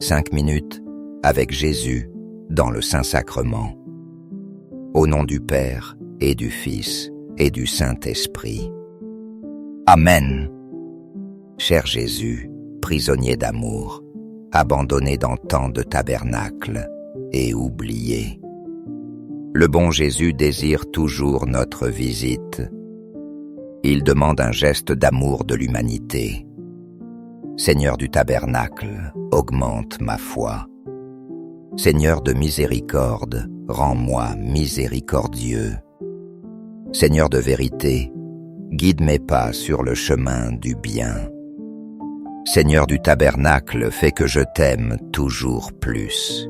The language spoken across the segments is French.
5 minutes avec Jésus dans le Saint-Sacrement. Au nom du Père et du Fils et du Saint-Esprit. Amen. Cher Jésus, prisonnier d'amour, abandonné dans tant de tabernacles et oublié. Le bon Jésus désire toujours notre visite. Il demande un geste d'amour de l'humanité. Seigneur du tabernacle, augmente ma foi. Seigneur de miséricorde, rends-moi miséricordieux. Seigneur de vérité, guide mes pas sur le chemin du bien. Seigneur du tabernacle, fais que je t'aime toujours plus.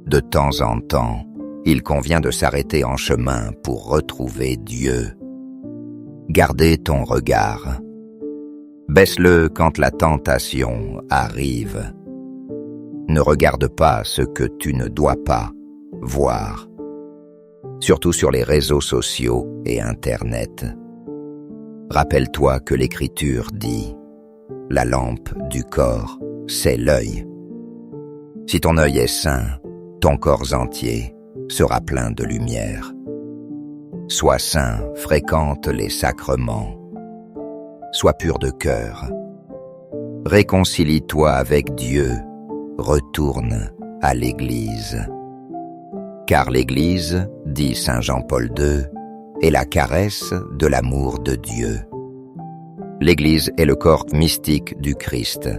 De temps en temps, il convient de s'arrêter en chemin pour retrouver Dieu. Gardez ton regard. Baisse-le quand la tentation arrive. Ne regarde pas ce que tu ne dois pas voir, surtout sur les réseaux sociaux et Internet. Rappelle-toi que l'Écriture dit « La lampe du corps, c'est l'œil ». Si ton œil est sain, ton corps entier sera plein de lumière. Sois saint, fréquente les sacrements. Sois pur de cœur. Réconcilie-toi avec Dieu. Retourne à l'Église. Car l'Église, dit Saint Jean-Paul II, est la caresse de l'amour de Dieu. L'Église est le corps mystique du Christ.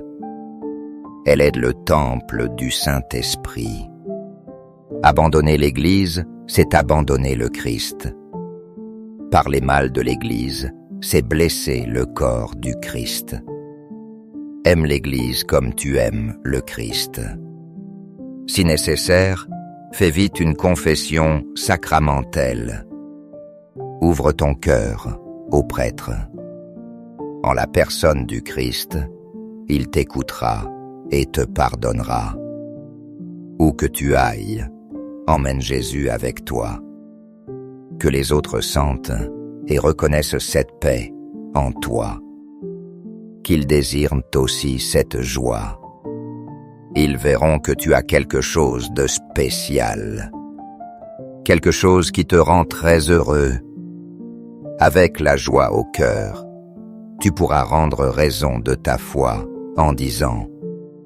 Elle est le temple du Saint-Esprit. Abandonner l'Église, c'est abandonner le Christ. Parler mal de l'Église, c'est blesser le corps du Christ. Aime l'Église comme tu aimes le Christ. Si nécessaire, fais vite une confession sacramentelle. Ouvre ton cœur au prêtre. En la personne du Christ, il t'écoutera et te pardonnera. Où que tu ailles, emmène Jésus avec toi. Que les autres sentent et reconnaissent cette paix en toi. Qu'ils désirent aussi cette joie. Ils verront que tu as quelque chose de spécial. Quelque chose qui te rend très heureux. Avec la joie au cœur, tu pourras rendre raison de ta foi en disant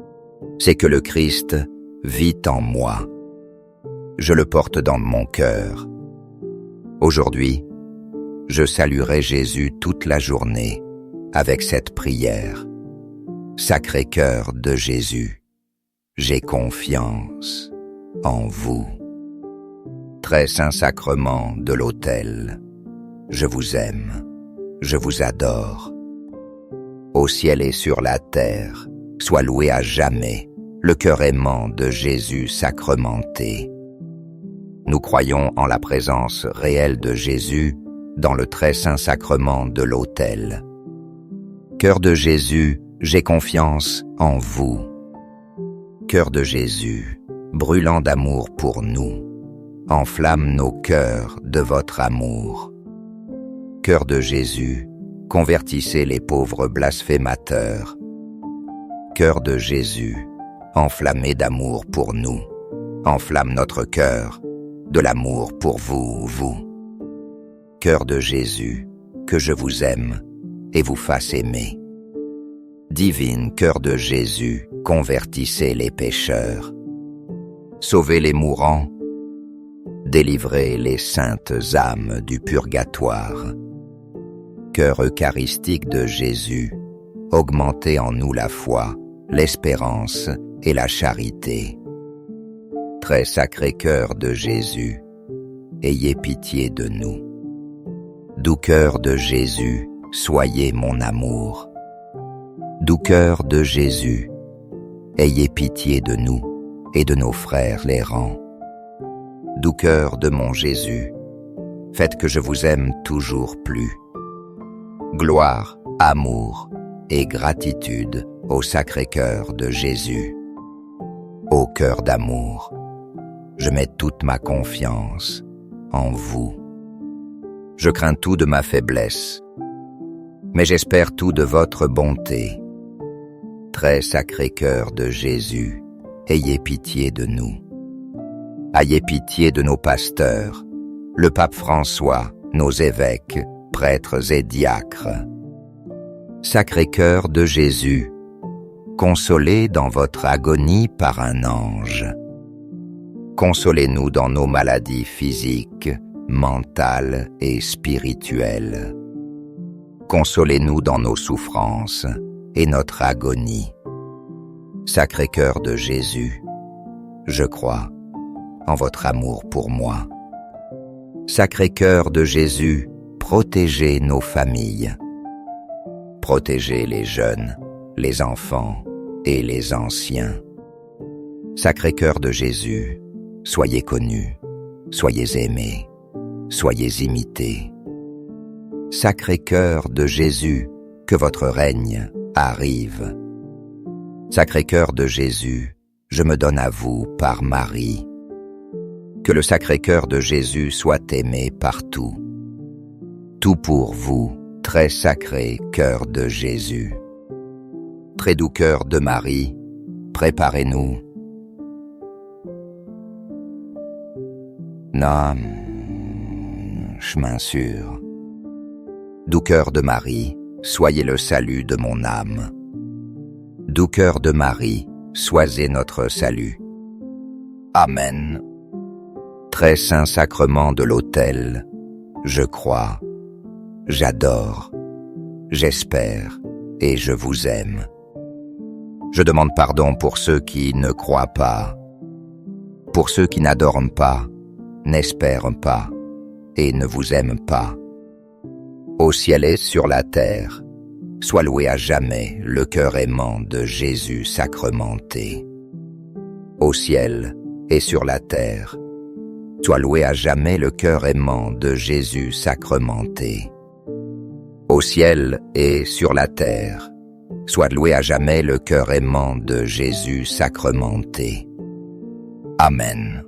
« C'est que le Christ vit en moi. Je le porte dans mon cœur. Aujourd'hui, je saluerai Jésus toute la journée avec cette prière. Sacré-Cœur de Jésus, j'ai confiance en vous. Très saint sacrement de l'autel, je vous aime, je vous adore. Au ciel et sur la terre, soit loué à jamais le cœur aimant de Jésus sacramenté. Nous croyons en la présence réelle de Jésus dans le très saint sacrement de l'autel. Cœur de Jésus, j'ai confiance en vous. Cœur de Jésus, brûlant d'amour pour nous, enflamme nos cœurs de votre amour. Cœur de Jésus, convertissez les pauvres blasphémateurs. Cœur de Jésus, enflammé d'amour pour nous, enflamme notre cœur de l'amour pour vous, vous. Cœur de Jésus, que je vous aime et vous fasse aimer. Divine cœur de Jésus, convertissez les pécheurs. Sauvez les mourants, délivrez les saintes âmes du purgatoire. Cœur eucharistique de Jésus, augmentez en nous la foi, l'espérance et la charité. Très sacré cœur de Jésus, ayez pitié de nous. Doux cœur de Jésus, soyez mon amour. Doux cœur de Jésus, ayez pitié de nous et de nos frères l'errant. Doux cœur de mon Jésus, faites que je vous aime toujours plus. Gloire, amour et gratitude au Sacré-Cœur de Jésus. Ô cœur d'amour, je mets toute ma confiance en vous. Je crains tout de ma faiblesse, mais j'espère tout de votre bonté. très sacré cœur de Jésus, ayez pitié de nous. Ayez pitié de nos pasteurs, le pape François, nos évêques, prêtres et diacres. Sacré cœur de Jésus, consolé dans votre agonie par un ange. Consolez-nous dans nos maladies physiques, mentales et spirituelles. Consolez-nous dans nos souffrances et notre agonie. Sacré cœur de Jésus, je crois en votre amour pour moi. Sacré cœur de Jésus, protégez nos familles. Protégez les jeunes, les enfants et les anciens. Sacré cœur de Jésus, soyez connus, soyez aimés, soyez imités. Sacré cœur de Jésus, que votre règne arrive. Sacré cœur de Jésus, je me donne à vous par Marie. Que le sacré cœur de Jésus soit aimé partout. Tout pour vous, très sacré cœur de Jésus. Très doux cœur de Marie, préparez-nous. Non, chemin sûr. Doux cœur de Marie, soyez le salut de mon âme. Doux cœur de Marie, soyez notre salut. Amen. Très saint sacrement de l'autel, je crois, j'adore, j'espère et je vous aime. Je demande pardon pour ceux qui ne croient pas, pour ceux qui n'adorent pas, n'espèrent pas et ne vous aiment pas. Au ciel et sur la terre, soit loué à jamais le cœur aimant de Jésus sacramenté. Au ciel et sur la terre, soit loué à jamais le cœur aimant de Jésus sacramenté. Au ciel et sur la terre, soit loué à jamais le cœur aimant de Jésus sacramenté. Amen.